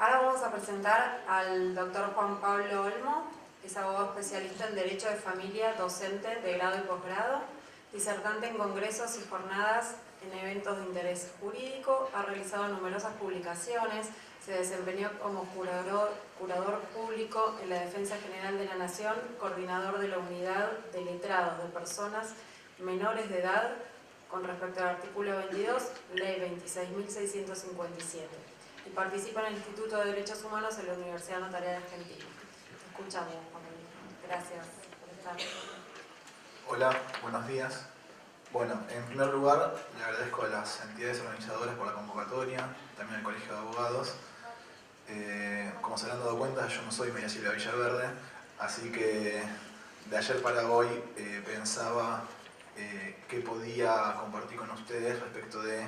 Ahora vamos a presentar al doctor Juan Pablo Olmo, que es abogado especialista en Derecho de Familia, docente de grado y posgrado, disertante en congresos y jornadas en eventos de interés jurídico, ha realizado numerosas publicaciones, se desempeñó como curador público en la Defensa General de la Nación, coordinador de la Unidad de Letrados de Personas Menores de Edad, con respecto al artículo 22, Ley 26.657, y participa en el Instituto de Derechos Humanos en la Universidad Notarial Argentina. Te escuchamos, Juan. Gracias por estar. Hola, buenos días. Bueno, en primer lugar, le agradezco a las entidades organizadoras por la convocatoria, también al Colegio de Abogados. Como se habrán dado cuenta, yo no soy María Silvia Villaverde, así que de ayer para hoy pensaba qué podía compartir con ustedes respecto de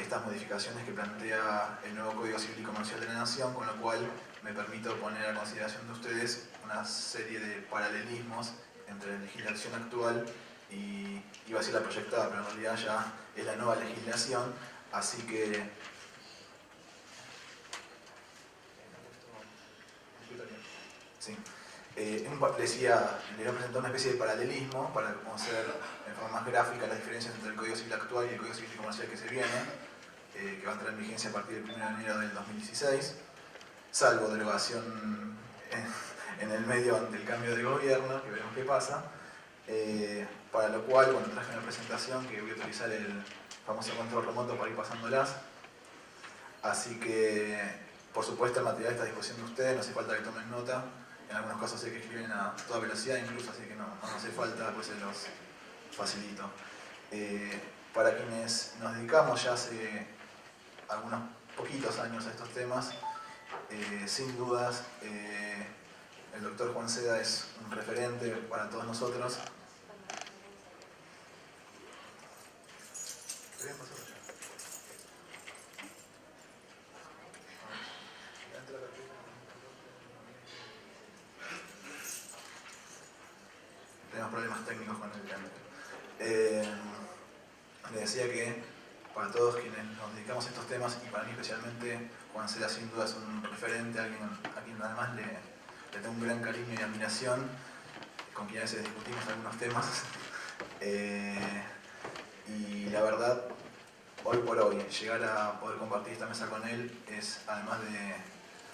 estas modificaciones que plantea el nuevo Código Civil y Comercial de la Nación, con lo cual me permito poner a consideración de ustedes una serie de paralelismos entre la legislación actual y iba a decir la proyectada, pero en realidad ya es la nueva legislación, así que sí. Le voy a presentar una especie de paralelismo para conocer de forma más gráfica las diferencias entre el Código Civil actual y el Código Civil y Comercial que se viene, que va a entrar en vigencia a partir del 1 de enero del 2016, salvo derogación en el medio del cambio de gobierno, que veremos qué pasa, para lo cual, bueno, traje una presentación que voy a utilizar el famoso control remoto para ir pasándolas, así que, por supuesto, el material está a disposición de ustedes, no hace falta que tomen nota. En algunos casos sé que escriben a toda velocidad incluso, así que no hace falta, pues se los facilito. Para quienes nos dedicamos ya hace algunos poquitos años a estos temas, sin dudas, el doctor Juan Seda es un referente para todos nosotros. Tenemos problemas técnicos con el cambio. Le decía que para todos quienes nos dedicamos a estos temas, y para mí especialmente, Juan Seda sin duda es un referente, alguien a quien además le tengo un gran cariño y admiración, con quien a veces discutimos algunos temas. Y la verdad, hoy por hoy, llegar a poder compartir esta mesa con él es, además de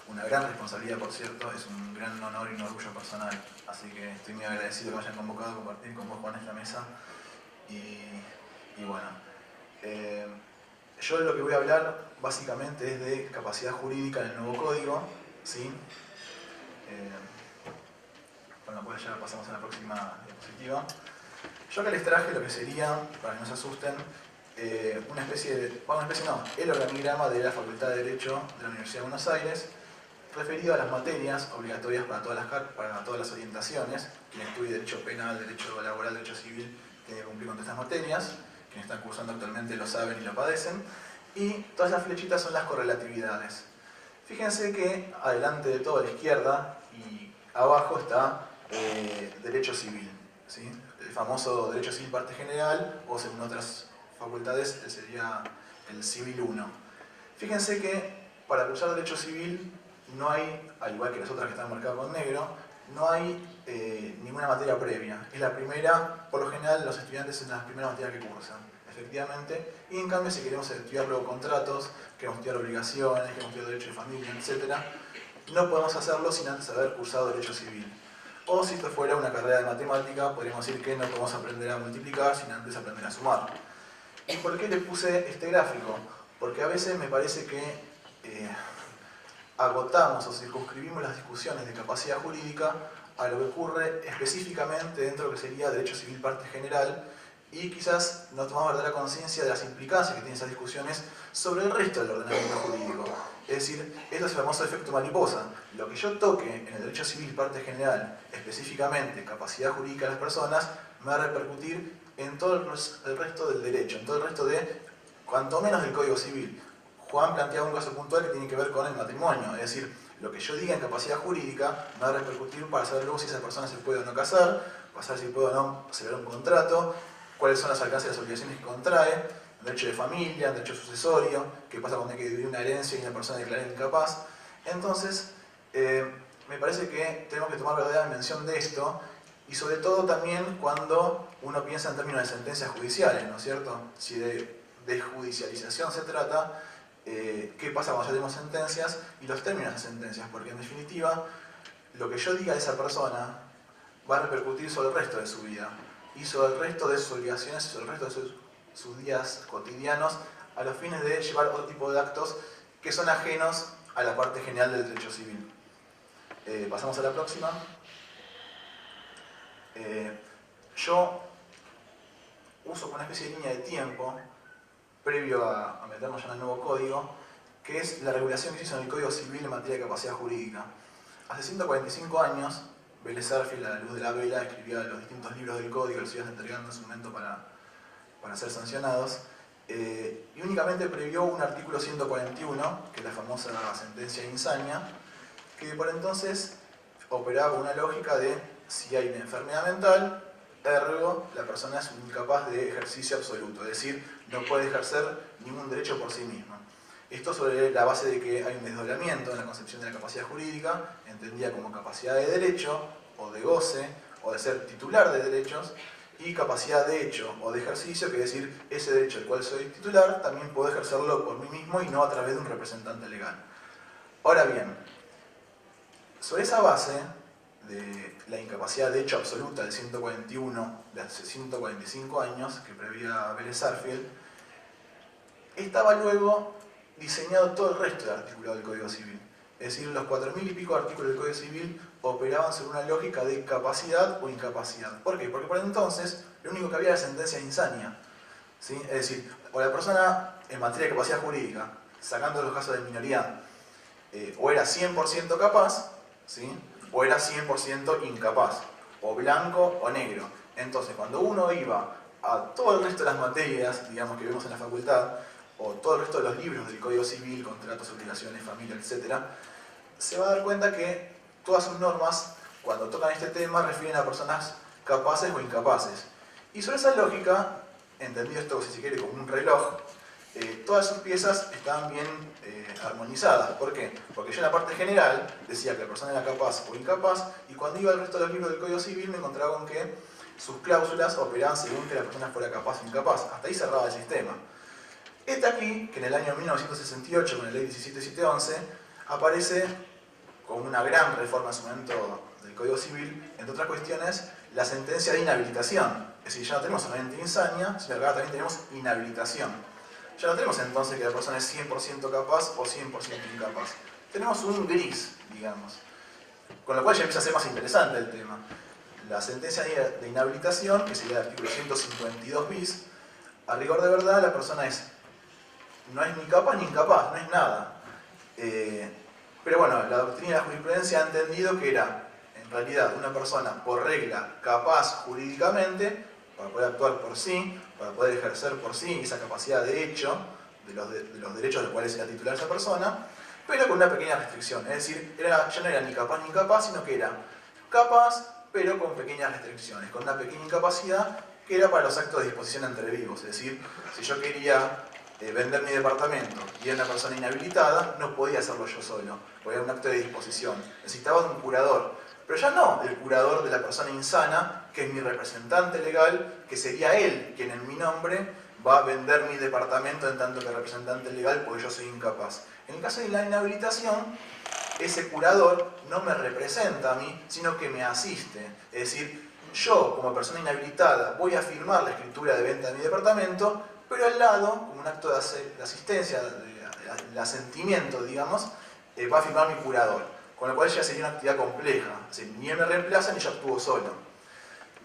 una gran responsabilidad, por cierto, es un gran honor y un orgullo personal. Así que estoy muy agradecido que me hayan convocado a compartir con vos, Juan, esta mesa. Y bueno, yo de lo que voy a hablar básicamente es de capacidad jurídica en el nuevo código, ¿sí? Con lo cual ya pasamos a la próxima diapositiva. Yo acá les traje lo que sería, para que no se asusten, una especie de, el organigrama de la Facultad de Derecho de la Universidad de Buenos Aires, referido a las materias obligatorias para todas las orientaciones. Quien estudie Derecho Penal, Derecho Laboral, Derecho Civil, tiene que cumplir con todas estas materias. Quienes están cursando actualmente lo saben y lo padecen. Y todas las flechitas son las correlatividades. Fíjense que adelante de todo a la izquierda y abajo está Derecho Civil, ¿sí? El famoso Derecho Civil Parte General, o según otras facultades sería el Civil 1. Fíjense que para cursar Derecho Civil no hay, al igual que las otras que están marcadas con negro, no hay ninguna materia previa. Es la primera, por lo general los estudiantes es la primera materia que cursan, efectivamente. Y en cambio si queremos estudiar luego contratos, queremos estudiar obligaciones, queremos estudiar derecho de familia, etc., no podemos hacerlo sin antes haber cursado Derecho Civil. O si esto fuera una carrera de matemática, podríamos decir que no podemos aprender a multiplicar sin antes aprender a sumar. ¿Y por qué les puse este gráfico? Porque a veces me parece que agotamos o circunscribimos las discusiones de capacidad jurídica a lo que ocurre específicamente dentro de lo que sería Derecho Civil Parte General, y quizás no tomamos verdadera conciencia de las implicancias que tienen esas discusiones sobre el resto del ordenamiento jurídico. Es decir, esto es el famoso efecto mariposa. Lo que yo toque en el Derecho Civil Parte General, específicamente capacidad jurídica de las personas, me va a repercutir en todo el resto del derecho, en todo el resto de, cuanto menos del Código Civil. Juan planteaba un caso puntual que tiene que ver con el matrimonio, es decir, lo que yo diga en capacidad jurídica me va a repercutir para saber luego si esa persona se puede o no casar, para saber si puede o no celebrar un contrato, cuáles son las alcances de las obligaciones que contrae, derecho de familia, derecho sucesorio, qué pasa cuando hay que dividir una herencia y una persona declara incapaz. Entonces, me parece que tenemos que tomar verdadera dimensión de esto, y sobre todo también cuando uno piensa en términos de sentencias judiciales, ¿no es cierto? Si de desjudicialización se trata, qué pasa cuando ya tenemos sentencias y los términos de sentencias, porque en definitiva, lo que yo diga de esa persona va a repercutir sobre el resto de su vida, y sobre el resto de sus obligaciones, y sobre el resto de sus días cotidianos, a los fines de llevar otro tipo de actos que son ajenos a la parte general del derecho civil. Pasamos a la próxima. Yo uso como una especie de línea de tiempo, previo a meternos ya en el nuevo código, que es la regulación que se hizo en el Código Civil en materia de capacidad jurídica. Hace 145 años, Vélez Sarsfield, a la luz de la vela, escribía los distintos libros del código, los ibas entregando en su momento para ser sancionados, y únicamente previó un artículo 141, que es la famosa sentencia de Insania, que por entonces operaba con una lógica de si hay una enfermedad mental, ergo la persona es incapaz de ejercicio absoluto, es decir, no puede ejercer ningún derecho por sí misma. Esto sobre la base de que hay un desdoblamiento en la concepción de la capacidad jurídica, entendida como capacidad de derecho, o de goce, o de ser titular de derechos, y capacidad de hecho o de ejercicio, que es decir, ese derecho del cual soy titular, también puedo ejercerlo por mí mismo y no a través de un representante legal. Ahora bien, sobre esa base de la incapacidad de hecho absoluta del 141 de hace 145 años, que preveía Vélez Sarsfield, estaba luego diseñado todo el resto del articulado del Código Civil. Es decir, los 4.000 y pico artículos del Código Civil operaban sobre una lógica de capacidad o incapacidad. ¿Por qué? Porque por entonces lo único que había era sentencia de insania, ¿sí? Es decir, o la persona en materia de capacidad jurídica, sacando los casos de minoría, o era 100% capaz, ¿sí? O era 100% incapaz, o blanco o negro. Entonces, cuando uno iba a todo el resto de las materias, digamos, que vemos en la facultad, o todo el resto de los libros del Código Civil, contratos, obligaciones, familia, etc., se va a dar cuenta que todas sus normas, cuando tocan este tema, refieren a personas capaces o incapaces. Y sobre esa lógica, entendido esto, si se quiere, como un reloj, todas sus piezas estaban bien armonizadas. ¿Por qué? Porque yo en la parte general decía que la persona era capaz o incapaz, y cuando iba al resto de los libros del Código Civil me encontraba con que sus cláusulas operaban según que la persona fuera capaz o incapaz. Hasta ahí cerraba el sistema. Este aquí, que en el año 1968, con la ley 17711, aparece con una gran reforma en su momento del Código Civil, entre otras cuestiones, la sentencia de inhabilitación. Es decir, ya no tenemos solamente insania, sino que ahora también tenemos inhabilitación. Ya no tenemos entonces que la persona es 100% capaz o 100% incapaz. Tenemos un gris, digamos. Con lo cual ya empieza a ser más interesante el tema. La sentencia de inhabilitación, que sería el artículo 152 bis, a rigor de verdad la persona no es ni capaz ni incapaz, no es nada. Pero bueno, la doctrina de la jurisprudencia ha entendido que era, en realidad, una persona por regla capaz jurídicamente para poder actuar por sí, para poder ejercer por sí esa capacidad de hecho de los derechos de los cuales era titular esa persona, pero con una pequeña restricción. Es decir, ya no era ni capaz ni incapaz, sino que era capaz, pero con pequeñas restricciones, con una pequeña incapacidad que era para los actos de disposición entre vivos. Es decir, si yo quería vender mi departamento y era una persona inhabilitada, no podía hacerlo yo solo, porque era un acto de disposición. Necesitaba de un curador, pero ya no el curador de la persona insana, que es mi representante legal, que sería él quien en mi nombre va a vender mi departamento en tanto que representante legal, porque yo soy incapaz. En el caso de la inhabilitación, ese curador no me representa a mí, sino que me asiste. Es decir, yo como persona inhabilitada voy a firmar la escritura de venta de mi departamento, pero al lado, como un acto de asistencia, de asentimiento, digamos, va a firmar mi curador. Con lo cual ya sería una actividad compleja. Es decir, ni él me reemplaza ni yo actúo solo.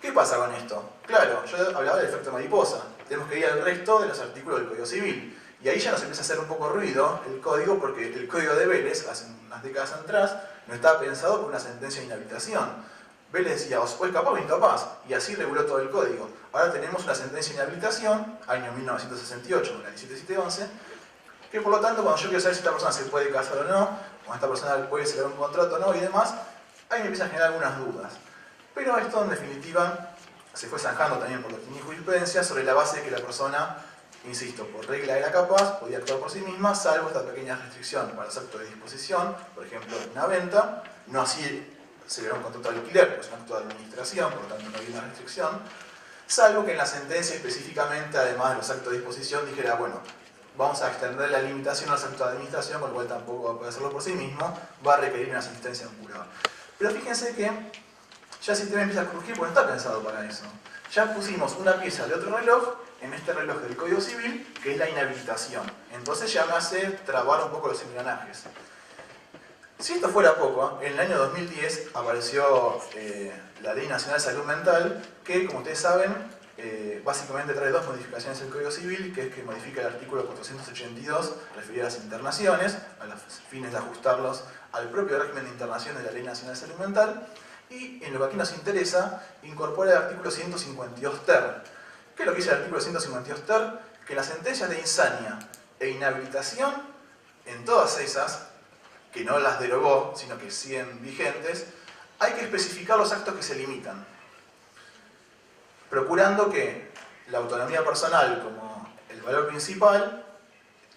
¿Qué pasa con esto? Claro, yo hablaba del efecto mariposa. Tenemos que ir al resto de los artículos del Código Civil. Y ahí ya nos empieza a hacer un poco ruido el código, porque el código de Vélez, hace unas décadas atrás, no estaba pensado por una sentencia de inhabilitación. Vélez decía, o es capaz o incapaz, y así reguló todo el código. Ahora tenemos una sentencia de inhabilitación, año 1968, la 17711, que por lo tanto, cuando yo quiero saber si esta persona se puede casar o no, o esta persona puede celebrar un contrato o no, y demás, ahí me empiezan a generar algunas dudas. Pero esto, en definitiva, se fue zanjando también por doctrina y jurisprudencia sobre la base de que la persona insisto, por regla era capaz, podía actuar por sí misma, salvo esta pequeña restricción para los actos de disposición, por ejemplo, una venta, no así celebrar un contrato de alquiler, porque es un acto de administración, por lo tanto no hay una restricción, salvo que en la sentencia específicamente, además de los actos de disposición, dijera, bueno, vamos a extender la limitación a los actos de administración, con lo cual tampoco va a poder hacerlo por sí mismo, va a requerir una asistencia de un jurado. Pero fíjense que ya el sistema empieza a crujir porque no está pensado para eso. Ya pusimos una pieza de otro reloj en este reloj del Código Civil, que es la inhabilitación. Entonces ya me hace trabar un poco los engranajes. Si esto fuera poco, en el año 2010 apareció la Ley Nacional de Salud Mental, que, como ustedes saben, básicamente trae dos modificaciones del Código Civil, que es que modifica el artículo 482, referido a las internaciones, a los fines de ajustarlos al propio régimen de internación de la Ley Nacional de Salud Mental, y en lo que aquí nos interesa, incorpora el artículo 152 ter. ¿Qué es lo que dice el artículo 152 ter? Que las sentencias de insania e inhabilitación, en todas esas, que no las derogó, sino que siguen vigentes, hay que especificar los actos que se limitan, procurando que la autonomía personal como el valor principal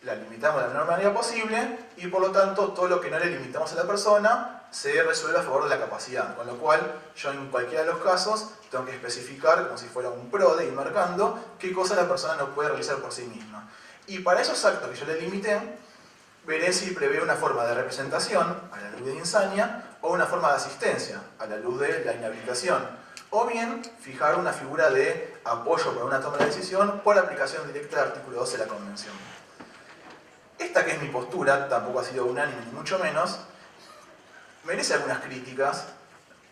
la limitamos de la menor manera posible y por lo tanto todo lo que no le limitamos a la persona se resuelve a favor de la capacidad, con lo cual yo en cualquiera de los casos tengo que especificar como si fuera un PRODE y marcando qué cosa la persona no puede realizar por sí misma. Y para esos actos que yo le limité, veré si prevé una forma de representación a la luz de insania o una forma de asistencia a la luz de la inhabilitación, o bien fijar una figura de apoyo para una toma de decisión por aplicación directa del artículo 12 de la Convención. Esta que es mi postura, tampoco ha sido unánime ni mucho menos, merece algunas críticas.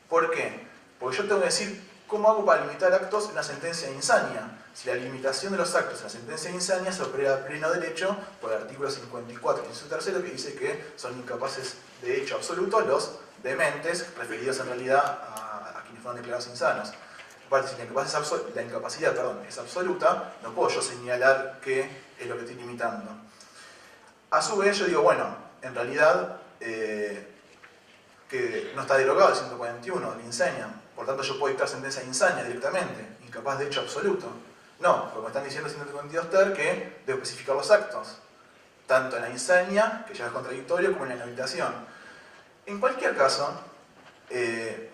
¿Por qué? Porque yo tengo que decir cómo hago para limitar actos en una sentencia de insania. Si la limitación de los actos en la sentencia de insania se opera a pleno derecho por el artículo 54, inciso tercero, que dice que son incapaces de hecho absoluto los dementes, referidos en realidad a quienes fueron declarados insanos. Aparte, si la incapacidad es absoluta, no puedo yo señalar qué es lo que estoy limitando. A su vez, yo digo, bueno, en realidad que no está derogado el 141 de insania, por tanto yo puedo dictar sentencia de insania directamente, incapaz de hecho absoluto. No, porque me están diciendo el 142 ter que debo especificar los actos, tanto en la insania, que ya es contradictorio, como en la inhabilitación. En cualquier caso,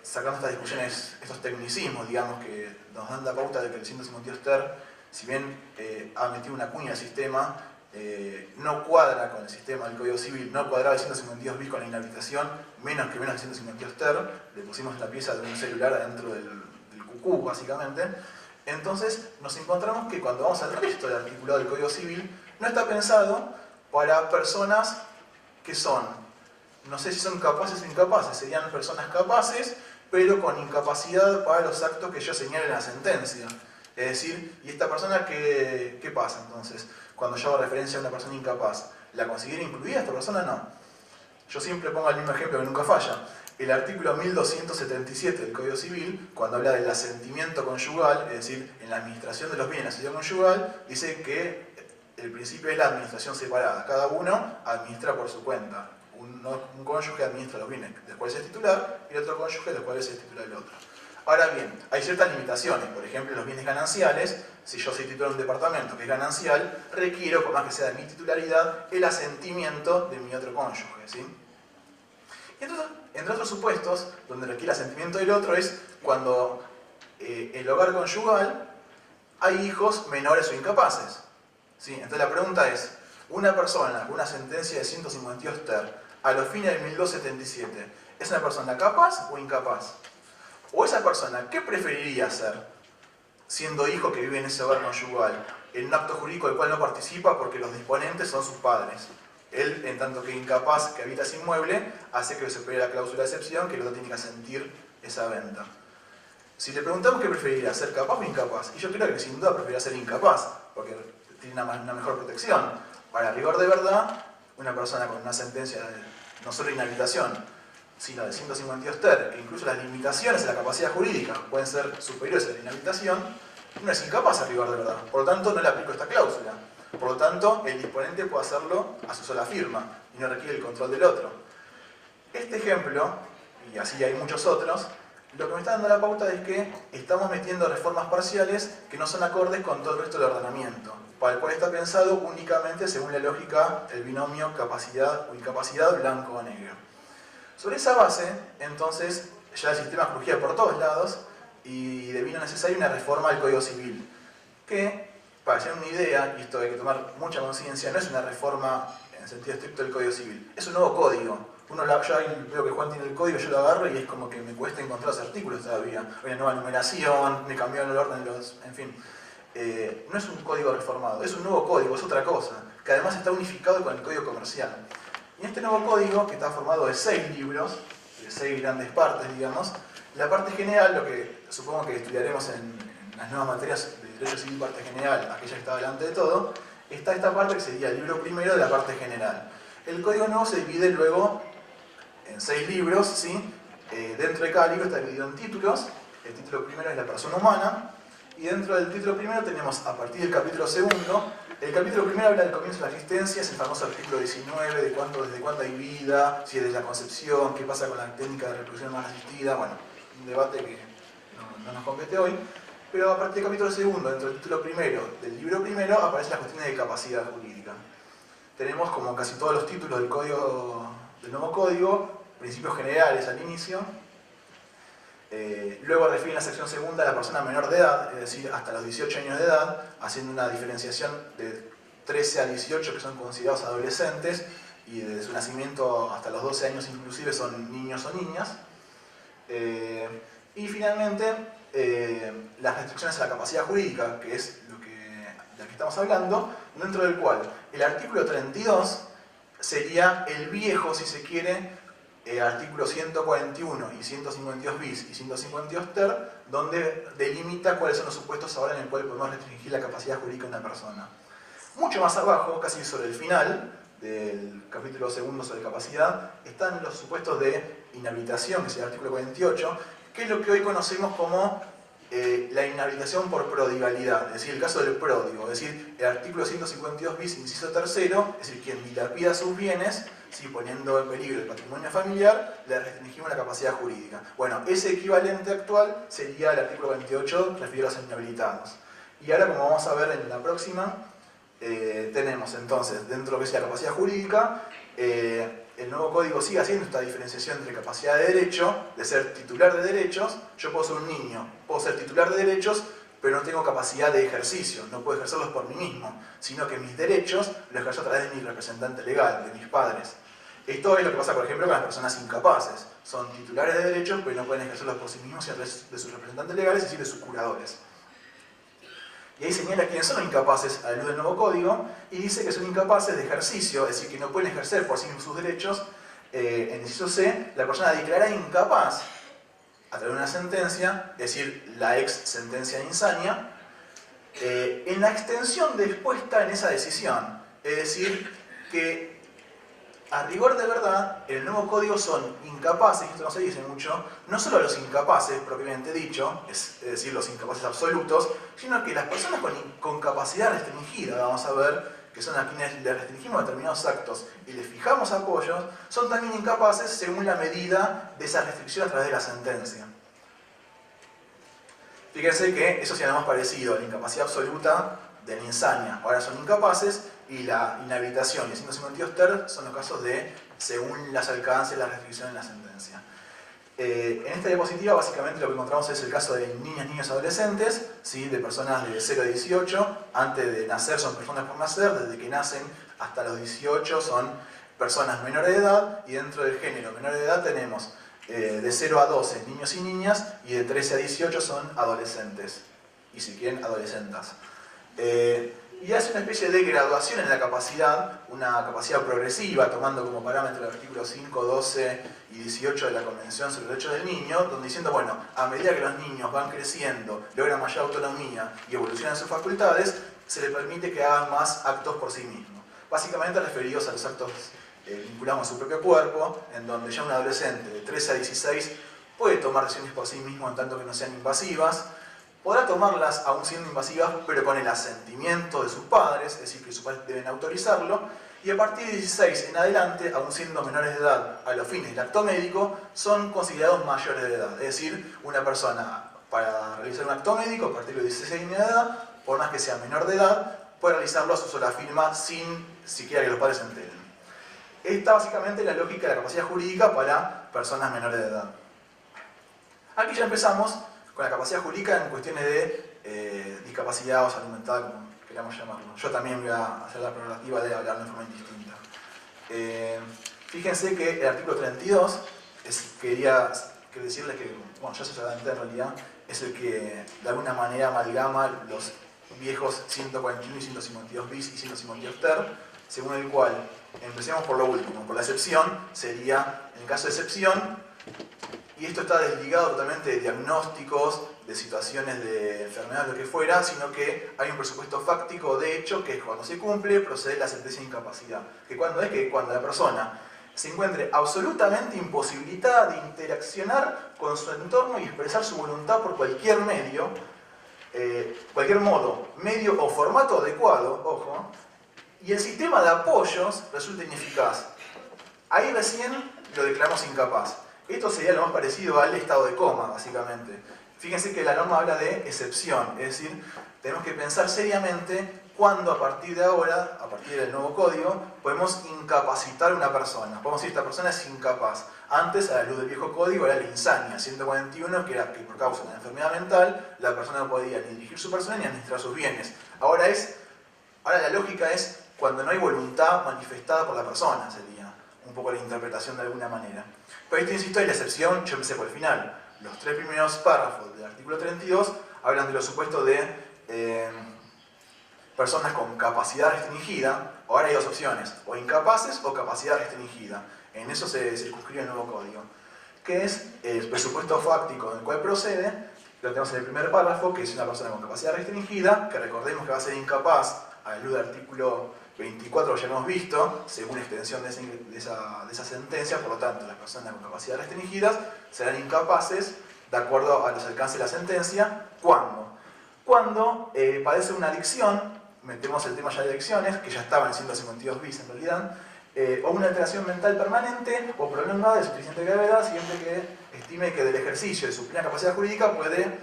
sacando estas discusiones, estos tecnicismos, digamos, que nos dan la pauta de que el 152 ter, si bien ha metido una cuña al sistema, no cuadra con el sistema del Código Civil, no cuadraba el 152 bis con la inhabilitación, menos que menos el 152 ter, le pusimos la pieza de un celular adentro del cucú, básicamente. Entonces nos encontramos que cuando vamos al resto del articulado del Código Civil, no está pensado para personas que son, no sé si son capaces o incapaces, serían personas capaces, pero con incapacidad para los actos que yo señale en la sentencia. Es decir, ¿y esta persona qué pasa entonces? Cuando yo hago referencia a una persona incapaz, ¿la considero incluida esta persona? No. Yo siempre pongo el mismo ejemplo que nunca falla. El artículo 1277 del Código Civil, cuando habla del asentimiento conyugal, es decir, en la administración de los bienes de la sociedad conyugal, dice que el principio es la administración separada. Cada uno administra por su cuenta. Un cónyuge administra los bienes de los cuales es titular y el otro cónyuge de los cuales es titular el otro. Ahora bien, hay ciertas limitaciones. Por ejemplo, los bienes gananciales, si yo soy titular de un departamento que es ganancial, requiero, por más que sea de mi titularidad, el asentimiento de mi otro cónyuge, ¿sí? Y entonces, entre otros supuestos, donde requiere el asentimiento del otro es cuando en el hogar conyugal hay hijos menores o incapaces, ¿sí? Entonces la pregunta es, una persona con una sentencia de 152 ter a los fines del 1277, ¿es una persona capaz o incapaz? O esa persona, ¿qué preferiría hacer siendo hijo que vive en ese hogar conyugal? En un acto jurídico del cual no participa porque los disponentes son sus padres. Él, en tanto que incapaz que habita ese inmueble, hace que se opere la cláusula de excepción, que el otro tiene que asentir esa venta. Si le preguntamos qué preferiría, ser capaz o incapaz, y yo creo que sin duda preferiría ser incapaz, porque tiene una mejor protección. Para rigor de verdad, una persona con una sentencia de no solo inhabilitación, sino de 152 ter, que incluso las limitaciones a la capacidad jurídica pueden ser superiores a la inhabilitación, no es incapaz a rigor de verdad. Por lo tanto, no le aplico esta cláusula. Por lo tanto, el disponente puede hacerlo a su sola firma y no requiere el control del otro. Este ejemplo, y así hay muchos otros, lo que me está dando la pauta es que estamos metiendo reformas parciales que no son acordes con todo el resto del ordenamiento. para el cual está pensado únicamente según la lógica del binomio capacidad o incapacidad blanco o negro. Sobre esa base, entonces, ya el sistema crujía por todos lados y devino necesaria una reforma del Código Civil, que, para hacer una idea, y esto hay que tomar mucha conciencia, no es una reforma en sentido estricto del Código Civil, es un nuevo código. Yo ahí veo que Juan tiene el código, yo lo agarro y es como que me cuesta encontrar los artículos todavía. Hay una nueva numeración, me cambiaron el orden, en fin. No es un código reformado, es un nuevo código, es otra cosa, que además está unificado con el Código Comercial. Y este nuevo código, que está formado de 6 libros, de 6 grandes partes, digamos, la parte general, lo que supongo que estudiaremos en las nuevas materias de Derecho Civil parte general, aquella que está delante de todo, está esta parte que sería el libro primero de la parte general. El código nuevo se divide luego en 6 libros, ¿sí? Dentro de cada libro está dividido en títulos. El título primero es la persona humana, y dentro del título primero tenemos, a partir del capítulo segundo, el capítulo primero habla del comienzo de la existencia, es el famoso artículo 19, desde cuándo hay vida, si es desde la concepción, qué pasa con la técnica de reproducción humana asistida, bueno, un debate que no nos compete hoy. Pero a partir del capítulo segundo, dentro del título primero del libro primero, aparecen las cuestiones de capacidad jurídica. Tenemos, como casi todos los títulos del nuevo código, principios generales al inicio. Luego refiere en la sección segunda a la persona menor de edad, es decir, hasta los 18 años de edad, haciendo una diferenciación de 13 a 18 que son considerados adolescentes, y desde su nacimiento hasta los 12 años inclusive son niños o niñas. Y finalmente, las restricciones a la capacidad jurídica, que es de lo que estamos hablando, dentro del cual el artículo 32 sería el viejo, si se quiere, artículo 141 y 152 bis y 152 ter, donde delimita cuáles son los supuestos ahora en el cual podemos restringir la capacidad jurídica de una persona. Mucho más abajo, casi sobre el final del capítulo segundo sobre capacidad, están los supuestos de inhabilitación, que es el artículo 48, que es lo que hoy conocemos como la inhabilitación por prodigalidad, es decir, el caso del pródigo, es decir, el artículo 152 bis, inciso tercero, es decir, quien dilapida sus bienes, ¿sí? Poniendo en peligro el patrimonio familiar, le restringimos la capacidad jurídica. Bueno, ese equivalente actual sería el artículo 28, referido a los inhabilitados. Y ahora, como vamos a ver en la próxima, tenemos entonces, dentro de lo que es la capacidad jurídica, el nuevo código sigue haciendo esta diferenciación entre capacidad de derecho, de ser titular de derechos. Yo puedo ser un niño, puedo ser titular de derechos, pero no tengo capacidad de ejercicio, no puedo ejercerlos por mí mismo, sino que mis derechos los ejerzo a través de mi representante legal, de mis padres. Esto es lo que pasa, por ejemplo, con las personas incapaces. Son titulares de derechos, pero no pueden ejercerlos por sí mismos, sino a través de sus representantes legales, es decir, de sus curadores. Y ahí señala quiénes son los incapaces a la luz del nuevo código, y dice que son incapaces de ejercicio, es decir, que no pueden ejercer por sí mismos sus derechos. En el inciso C, la persona declara incapaz, a través de una sentencia, es decir, la ex sentencia de insania, en la extensión dispuesta en esa decisión. Es decir, que a rigor de verdad, en el nuevo código son incapaces, y esto no se dice mucho, no solo los incapaces propiamente dicho, es decir, los incapaces absolutos, sino que las personas con capacidad restringida, vamos a ver, que son a quienes le restringimos determinados actos y les fijamos apoyos, son también incapaces según la medida de esa restricción a través de la sentencia. Fíjense que eso sería más parecido a la incapacidad absoluta de la insania. Ahora son incapaces, y la inhabilitación y el 152 ter son los casos de según las alcances la restricción en la sentencia. En esta diapositiva básicamente lo que encontramos es el caso de niñas, niños, adolescentes, ¿sí? De personas de 0 a 18, antes de nacer son personas por nacer, desde que nacen hasta los 18 son personas menores de edad, y dentro del género menor de edad tenemos de 0 a 12 niños y niñas, y de 13 a 18 son adolescentes, y si quieren adolescentas. Y hace una especie de graduación en la capacidad, una capacidad progresiva, tomando como parámetro el artículo 5, 12 y 18 de la Convención sobre los Derechos del Niño, donde diciendo, bueno, a medida que los niños van creciendo, logran mayor autonomía y evolucionan sus facultades, se les permite que hagan más actos por sí mismos. Básicamente referidos a los actos vinculados a su propio cuerpo, en donde ya un adolescente de 13 a 16 puede tomar decisiones por sí mismo en tanto que no sean invasivas. Podrá tomarlas aún siendo invasivas, pero con el asentimiento de sus padres, es decir, que sus padres deben autorizarlo, y a partir de 16 en adelante, aún siendo menores de edad a los fines del acto médico, son considerados mayores de edad. Es decir, una persona para realizar un acto médico a partir de 16 años de edad, por más que sea menor de edad, puede realizarlo a su sola firma sin siquiera que los padres se enteren. Esta básicamente es la lógica de la capacidad jurídica para personas menores de edad. Aquí ya empezamos con la capacidad jurídica en cuestiones de discapacidad o salud mental, como queramos llamarlo. Yo también voy a hacer la prerrogativa de hablar de forma indistinta. Fíjense que el artículo 32, quería decirles que, bueno, ya se adelanté en realidad, es el que de alguna manera amalgama los viejos 141 y 152 bis y 152 ter, según el cual, empecemos por lo último, por la excepción, sería, en caso de excepción, y esto está desligado totalmente de diagnósticos, de situaciones de enfermedad, lo que fuera, sino que hay un presupuesto fáctico de hecho que cuando se cumple procede la sentencia de incapacidad. Cuando la persona se encuentre absolutamente imposibilitada de interaccionar con su entorno y expresar su voluntad por cualquier medio, cualquier modo, medio o formato adecuado, ojo, y el sistema de apoyos resulta ineficaz. Ahí recién lo declaramos incapaz. Esto sería lo más parecido al estado de coma, básicamente. Fíjense que la norma habla de excepción, es decir, tenemos que pensar seriamente cuándo a partir de ahora, a partir del nuevo código, podemos incapacitar a una persona. Podemos decir, esta persona es incapaz. Antes, a la luz del viejo código, era la insania, 141, que era que por causa de una enfermedad mental, la persona no podía ni dirigir su persona ni administrar sus bienes. Ahora la lógica es cuando no hay voluntad manifestada por la persona, sería un poco la interpretación de alguna manera. Pero esto, insisto, hay la excepción, yo empecé por el final. Los 3 primeros párrafos del artículo 32 hablan de los supuestos de personas con capacidad restringida. Ahora hay dos opciones, o incapaces o capacidad restringida. En eso se circunscribe el nuevo código. Que es el presupuesto fáctico del cual procede, lo tenemos en el primer párrafo, que es una persona con capacidad restringida, que recordemos que va a ser incapaz, a la luz del artículo 24 ya hemos visto, según extensión de esa sentencia, por lo tanto las personas con capacidad restringidas serán incapaces de acuerdo a los alcances de la sentencia. ¿Cuándo? Cuando padece una adicción, metemos el tema ya de adicciones, que ya estaba en 152 bis en realidad, o una alteración mental permanente o prolongada de suficiente gravedad, siempre que estime que del ejercicio de su plena capacidad jurídica puede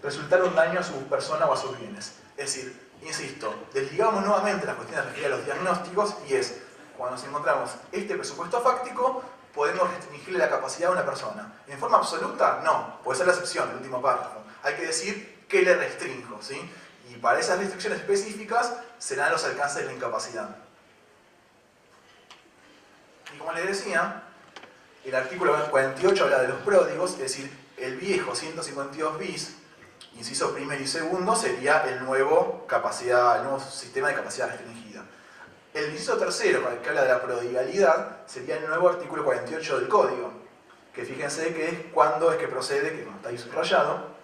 resultar un daño a su persona o a sus bienes. Es decir, insisto, desligamos nuevamente las cuestiones referidas a los diagnósticos y es, cuando nos encontramos este presupuesto fáctico, podemos restringirle la capacidad a una persona. ¿En forma absoluta? No, puede ser la excepción, el último párrafo. Hay que decir qué le restringo, ¿sí? Y para esas restricciones específicas serán los alcances de la incapacidad. Y como les decía, el artículo 48 habla de los pródigos, es decir, el viejo 152 bis, inciso primero y segundo, sería el nuevo sistema de capacidad restringida. El inciso tercero, que habla de la prodigalidad, sería el nuevo artículo 48 del código, que fíjense que es cuando es que procede, que está ahí subrayado.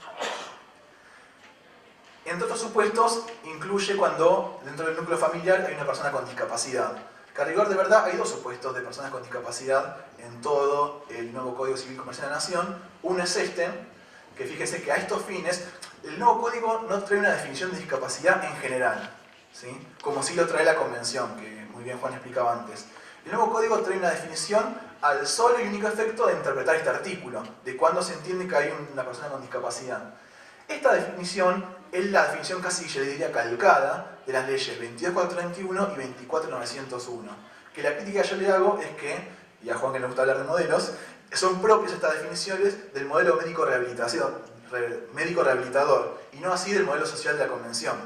Entre otros supuestos, incluye cuando dentro del núcleo familiar hay una persona con discapacidad. Que a rigor de verdad hay dos supuestos de personas con discapacidad en todo el nuevo Código Civil Comercial de la Nación. Uno es este, que fíjense que a estos fines, el nuevo código no trae una definición de discapacidad en general, ¿sí? Como sí lo trae la Convención, que muy bien Juan explicaba antes. El nuevo código trae una definición al solo y único efecto de interpretar este artículo, de cuándo se entiende que hay una persona con discapacidad. Esta definición es la definición casi, yo le diría, calcada de las leyes 22.431 y 24.901. Que la crítica que yo le hago es que, y a Juan que le gusta hablar de modelos, son propias estas definiciones del modelo médico rehabilitador y no así del modelo social de la Convención,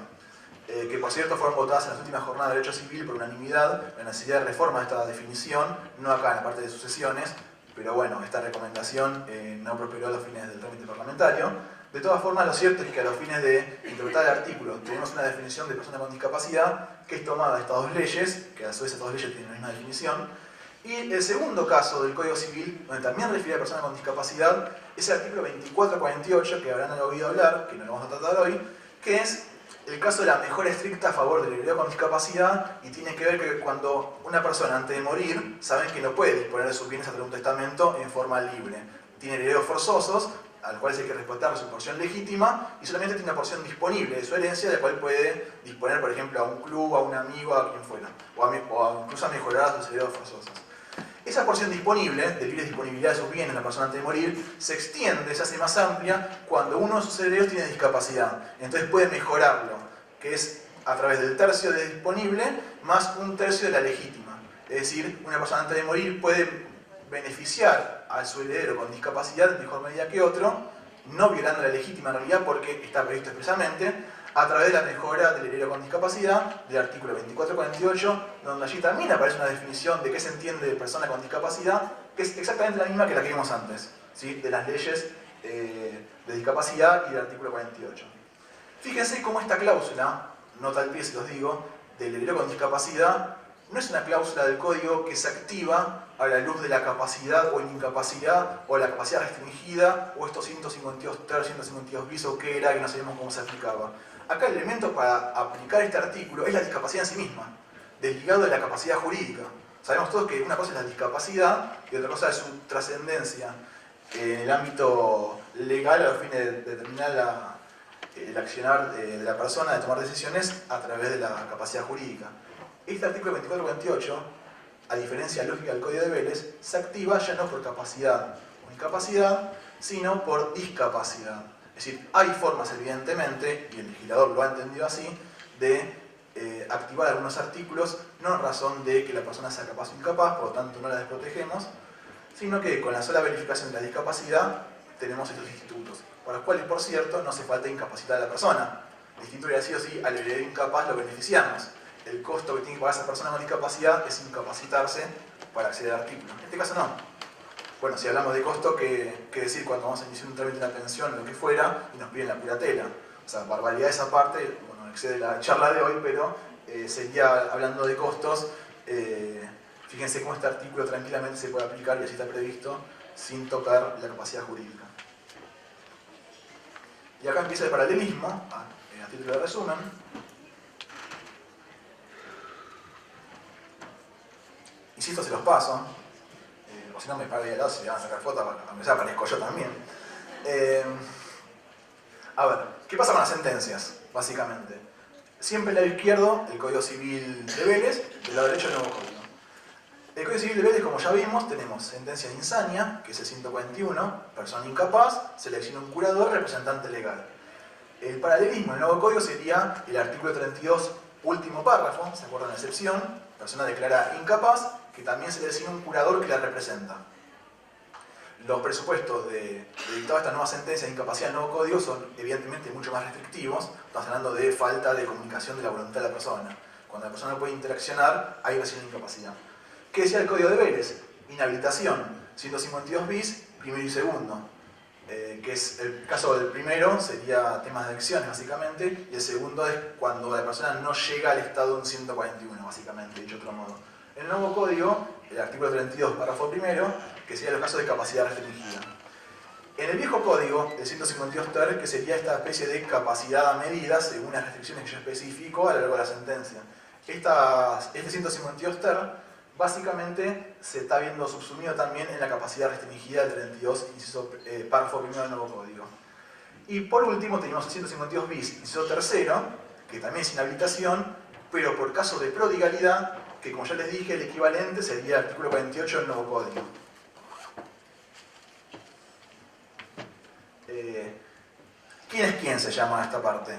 que por cierto fueron votadas en las últimas jornadas de Derecho Civil por unanimidad la necesidad de reforma de esta definición, no acá en la parte de sucesiones, pero bueno, esta recomendación no prosperó a los fines del trámite parlamentario. De todas formas, lo cierto es que a los fines de interpretar el artículo tenemos una definición de persona con discapacidad que es tomada de estas dos leyes, que a su vez estas dos leyes tienen la misma definición. Y el segundo caso del Código Civil, donde también refiere a personas con discapacidad, es el artículo 2448, que habrán oído hablar, que no lo vamos a tratar hoy, que es el caso de la mejora estricta a favor del heredero con discapacidad, y tiene que ver que cuando una persona antes de morir saben que no puede disponer de sus bienes a través de un testamento en forma libre. Tiene herederos forzosos, al cual hay que respetar su porción legítima, y solamente tiene una porción disponible de su herencia, de la cual puede disponer, por ejemplo, a un club, a un amigo, a quien fuera, o incluso a mejorar a sus herederos forzosos. Esa porción disponible, de libre disponibilidad de sus bienes en la persona antes de morir, se extiende, se hace más amplia cuando uno de sus herederos tiene discapacidad. Entonces puede mejorarlo, que es a través del tercio de disponible más un tercio de la legítima. Es decir, una persona antes de morir puede beneficiar a su heredero con discapacidad en mejor medida que otro, no violando la legítima en realidad porque está previsto expresamente, a través de la mejora del heredero con discapacidad del artículo 2448, donde allí también aparece una definición de qué se entiende de persona con discapacidad, que es exactamente la misma que la que vimos antes, ¿sí? De las leyes de discapacidad y del artículo 48. Fíjense cómo esta cláusula, nota al pie si los digo, del heredero con discapacidad, no es una cláusula del código que se activa a la luz de la capacidad o incapacidad o la capacidad restringida o estos 152 ter, 152 bis o qué era que no sabemos cómo se aplicaba. Acá el elemento para aplicar este artículo es la discapacidad en sí misma, desligado de la capacidad jurídica. Sabemos todos que una cosa es la discapacidad y otra cosa es su trascendencia en el ámbito legal a fin de determinar el accionar de la persona, de tomar decisiones a través de la capacidad jurídica. Este artículo 2448, a diferencia lógica del Código de Vélez, se activa ya no por capacidad o incapacidad, sino por discapacidad. Es decir, hay formas evidentemente, y el legislador lo ha entendido así, de activar algunos artículos, no en razón de que la persona sea capaz o incapaz, por lo tanto no la desprotegemos, sino que con la sola verificación de la discapacidad tenemos estos institutos, para los cuales, por cierto, no hace falta incapacitar a la persona. El instituto hubiera sido así, al heredero incapaz lo beneficiamos. El costo que tiene que pagar esa persona con discapacidad es incapacitarse para acceder al artículo. En este caso no. Bueno, si hablamos de costo, ¿qué decir cuando vamos a iniciar un trámite de una pensión o lo que fuera y nos piden la pura tela? O sea, barbaridad esa parte, bueno, excede la charla de hoy, pero sería hablando de costos. Fíjense cómo este artículo tranquilamente se puede aplicar y así está previsto sin tocar la capacidad jurídica. Y acá empieza el paralelismo, a título de resumen. Insisto, se los paso, o si no me paro ahí al lado, si le van a sacar fotos, aunque sea aparezco yo también. A ver, ¿qué pasa con las sentencias, básicamente? Siempre del lado izquierdo, el Código Civil de Vélez, del lado derecho, el nuevo código. El Código Civil de Vélez, como ya vimos, tenemos sentencia de insania, que es el 141, persona incapaz, selecciona un curador, representante legal. El paralelismo del nuevo código sería el artículo 32, último párrafo, ¿se acuerdan la excepción? Persona declarada incapaz, que también se designa un curador que la representa. Los presupuestos de dictado esta nueva sentencia de incapacidad del nuevo código son evidentemente mucho más restrictivos. Estamos hablando de falta de comunicación de la voluntad de la persona. Cuando la persona no puede interaccionar, hay recién incapacidad. ¿Qué decía el Código de Vélez? Inhabilitación, 152 bis, primero y segundo. Que es el caso del primero, sería temas de acciones básicamente, y el segundo es cuando la persona no llega al estado de un 141, básicamente, dicho de otro modo. En el nuevo código, el artículo 32, párrafo primero, que sería los casos de capacidad restringida. En el viejo código, el 152 ter, que sería esta especie de capacidad a medida, según las restricciones que yo especifico a lo largo de la sentencia. Este 152 ter, básicamente se está viendo subsumido también en la capacidad restringida del 32, inciso párrafo primero del nuevo código. Y por último tenemos el 152 bis, inciso tercero, que también es inhabilitación, pero por caso de prodigalidad, que como ya les dije, el equivalente sería el artículo 48 del nuevo código. ¿Quién es quién se llama a esta parte?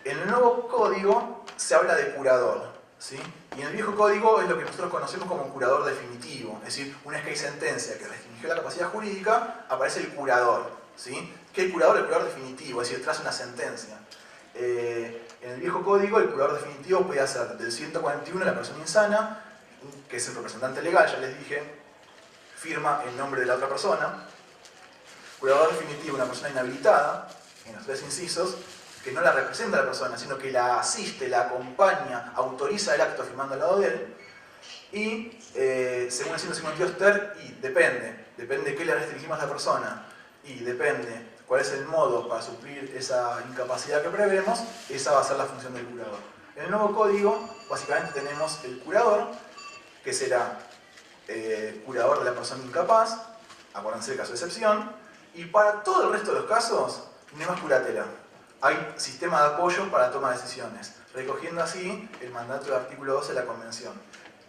En el nuevo código se habla de curador, ¿sí? Y en el viejo código es lo que nosotros conocemos como curador definitivo. Es decir, una vez que hay sentencia que restringió la capacidad jurídica, aparece el curador, ¿sí? ¿Qué es el curador? El curador definitivo, es decir, tras una sentencia. En el viejo código, el curador definitivo podía ser del 141 la persona insana, que es el representante legal, ya les dije, firma en nombre de la otra persona. Curador definitivo, una persona inhabilitada, en los tres incisos, que no la representa a la persona, sino que la asiste, la acompaña, autoriza el acto firmando al lado de él. Y según el 152 ter, y depende de qué le restringimos a la persona, y depende cuál es el modo para suplir esa incapacidad que prevemos, esa va a ser la función del curador. En el nuevo código, básicamente tenemos el curador, que será curador de la persona incapaz, acuérdense del caso de excepción, y para todo el resto de los casos, no hay más curatela. Hay sistema de apoyo para la toma de decisiones, recogiendo así el mandato del artículo 12 de la Convención.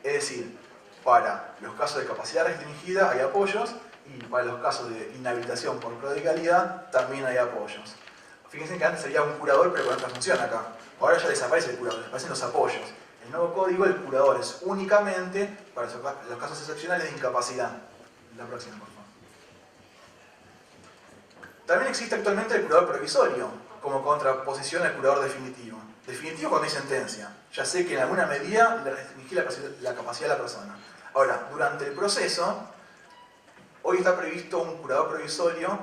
Es decir, para los casos de capacidad restringida hay apoyos, y para los casos de inhabilitación por prodigalidad también hay apoyos. Fíjense que antes sería un curador, pero con otra función acá. Ahora ya desaparece el curador, desaparecen los apoyos. En el nuevo código, el curador es únicamente para los casos excepcionales de incapacidad. La próxima, por favor. También existe actualmente el curador provisorio, como contraposición al curador definitivo. Definitivo cuando hay sentencia. Ya sé que en alguna medida le restringí la capacidad de la persona. Ahora, durante el proceso, hoy está previsto un curador provisorio,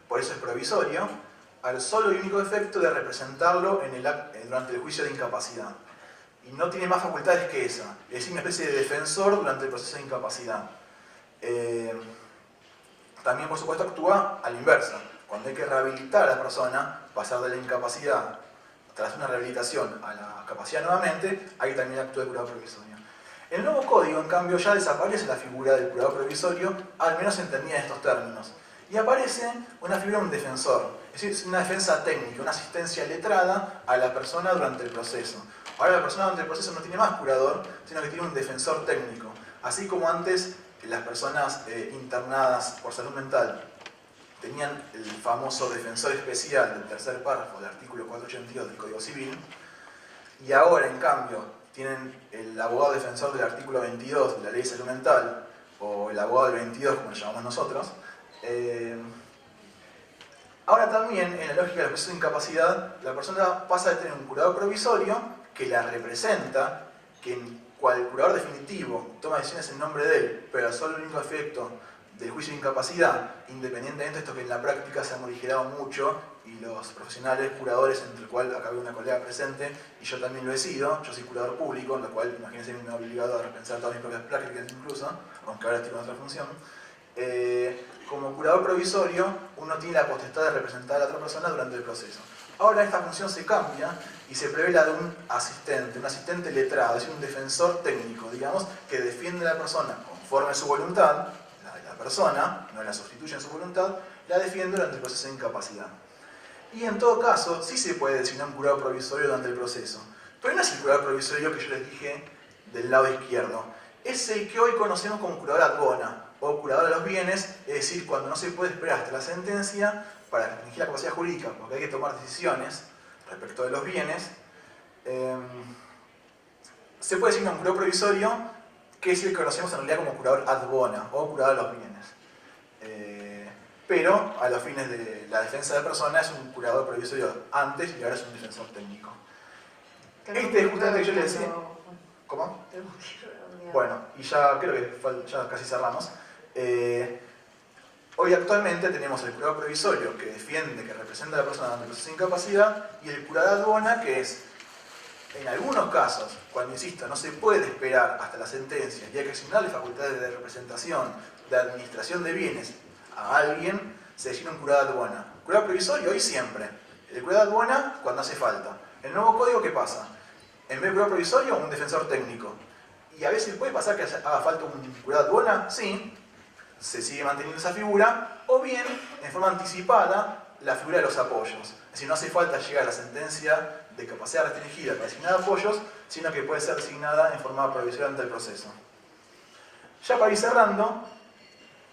por eso es provisorio, al solo y único efecto de representarlo durante el juicio de incapacidad. Y no tiene más facultades que esa, es decir, una especie de defensor durante el proceso de incapacidad. También, por supuesto, actúa a la inversa. Cuando hay que rehabilitar a la persona, pasar de la incapacidad tras una rehabilitación a la capacidad nuevamente, ahí también actúa el curador provisorio. En el nuevo código, en cambio, ya desaparece la figura del curador provisorio, al menos entendida en estos términos. Y aparece una figura de un defensor, es decir, una defensa técnica, una asistencia letrada a la persona durante el proceso. Ahora la persona durante el proceso no tiene más curador, sino que tiene un defensor técnico. Así como antes las personas internadas por salud mental tenían el famoso defensor especial del tercer párrafo del artículo 482 del Código Civil, y ahora, en cambio, tienen el abogado defensor del artículo 22 de la Ley de Salud Mental, o el abogado del 22, como lo llamamos nosotros. Ahora también, en la lógica del proceso de incapacidad, la persona pasa de tener un curador provisorio que la representa, que en cual el curador definitivo toma decisiones en nombre de él, pero solo el único efecto del juicio de incapacidad, independientemente de esto que en la práctica se ha morigerado mucho, y los profesionales curadores, entre el cual acá veo una colega presente, y yo también lo he sido, yo soy curador público, en lo cual, imagínense, me he obligado a repensar todas mis propias prácticas incluso, aunque ahora estoy en otra función. Como curador provisorio, uno tiene la potestad de representar a la otra persona durante el proceso. Ahora esta función se cambia y se prevé la de un asistente letrado, es decir, un defensor técnico, digamos, que defiende a la persona conforme a su voluntad, la de la persona, no la sustituye en su voluntad, la defiende durante el proceso de incapacidad. Y en todo caso, sí se puede designar un curador provisorio durante el proceso. Pero no es el curador provisorio que yo les dije del lado izquierdo. Es el que hoy conocemos como curador ad bona, o curador de los bienes, es decir, cuando no se puede esperar hasta la sentencia para restringir la capacidad jurídica, porque hay que tomar decisiones respecto de los bienes, se puede designar un curador provisorio que es el que conocemos en realidad como curador ad bona, o curador de los bienes. Pero a los fines de la defensa de la persona es un curador provisorio antes y ahora es un defensor técnico. Este es justamente que yo le decía. ¿Cómo? Bueno, y ya creo que ya casi cerramos. Hoy actualmente tenemos el curador provisorio que defiende, que representa a la persona durante el proceso de incapacidad, y el curador ad bona, que es, en algunos casos, cuando insisto, no se puede esperar hasta la sentencia y hay que asignarle facultades de representación, de administración de bienes a alguien, se designa un curador ad bona. Curador provisorio hoy siempre. El curador ad bona cuando hace falta. En el nuevo código, ¿qué pasa? En vez de curador provisorio, un defensor técnico. Y a veces puede pasar que haga falta un curador ad bona, sí, se sigue manteniendo esa figura, o bien, en forma anticipada, la figura de los apoyos. Es decir, no hace falta llegar a la sentencia de capacidad restringida para designar apoyos, sino que puede ser designada en forma provisoria durante el proceso. Ya para ir cerrando,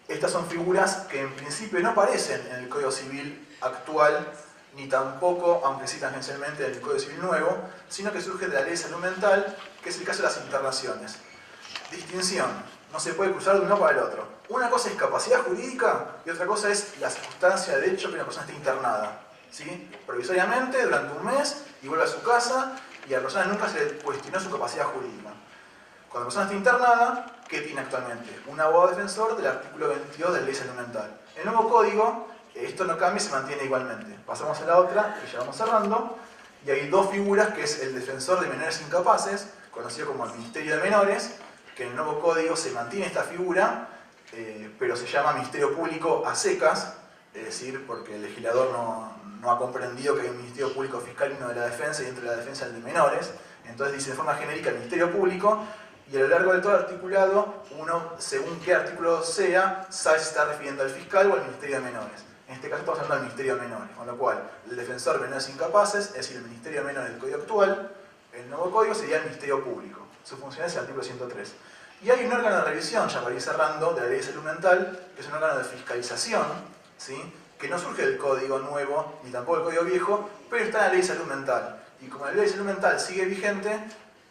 estas son figuras que en principio no aparecen en el Código Civil actual, ni tampoco, aunque sí tangencialmente, en el Código Civil nuevo, sino que surge de la Ley de Salud Mental, que es el caso de las internaciones. Distinción. No se puede cruzar de uno para el otro. Una cosa es capacidad jurídica y otra cosa es la circunstancia de hecho que una persona esté internada, ¿sí? Provisoriamente durante un mes y vuelve a su casa y a la persona nunca se le cuestionó su capacidad jurídica. Cuando la persona está internada, ¿qué tiene actualmente? Un abogado defensor del artículo 22 de la Ley de Salud Mental. En el nuevo código, esto no cambia y se mantiene igualmente. Pasamos a la otra, que ya vamos cerrando, y hay dos figuras, que es el defensor de menores incapaces, conocido como el Ministerio de Menores, que en el nuevo código se mantiene esta figura, pero se llama Ministerio Público a secas, es decir, porque el legislador no ha comprendido que hay un Ministerio Público Fiscal y uno de la defensa, y entre la defensa el de menores. Entonces dice de forma genérica el Ministerio Público, y a lo largo de todo el articulado, uno, según qué artículo sea, sabe si está refiriendo al fiscal o al Ministerio de Menores. En este caso estamos hablando del Ministerio de Menores, con lo cual el defensor de menores incapaces, es decir, el Ministerio de Menores del Código actual, el nuevo código sería el Ministerio Público. Su función es el artículo 103. Y hay un órgano de revisión, ya para ir cerrando, de la Ley de Salud Mental, que es un órgano de fiscalización, ¿sí? que no surge del código nuevo, ni tampoco del código viejo, pero está en la ley de salud mental. Y como la ley de salud mental sigue vigente,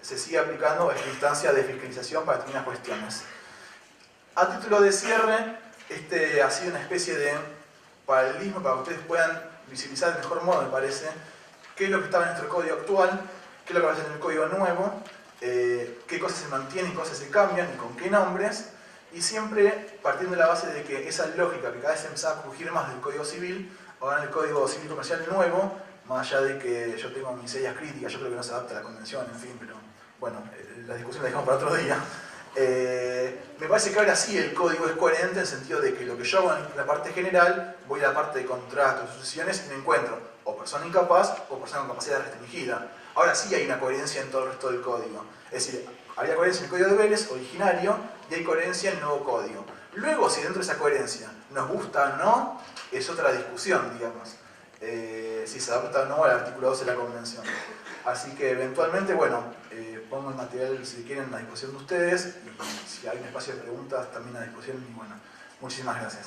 se sigue aplicando esta instancia de fiscalización para determinadas cuestiones. A título de cierre, este ha sido una especie de paralelismo para que ustedes puedan visibilizar de mejor modo, me parece, qué es lo que estaba en nuestro código actual, qué es lo que va a ser en el código nuevo, qué cosas se mantienen, qué cosas se cambian y con qué nombres, y siempre partiendo de la base de que esa lógica que cada vez se empezaba a crujir más del código civil, ahora en el código civil comercial nuevo, más allá de que yo tengo mis serias críticas, yo creo que no se adapta a la convención, en fin, pero bueno, la discusión la dejamos para otro día. Me parece que ahora sí el código es coherente en el sentido de que lo que yo hago en la parte general, voy a la parte de contratos, sucesiones y me encuentro o persona incapaz o persona con capacidad restringida. Ahora sí hay una coherencia en todo el resto del código. Es decir, había coherencia en el código de Vélez originario y hay coherencia en el nuevo código. Luego, si dentro de esa coherencia nos gusta o no, es otra discusión, digamos. Si se adapta o no al artículo 12 de la Convención. Así que eventualmente, bueno, pongo el material si quieren a disposición de ustedes y si hay un espacio de preguntas también a disposición y bueno, muchísimas gracias.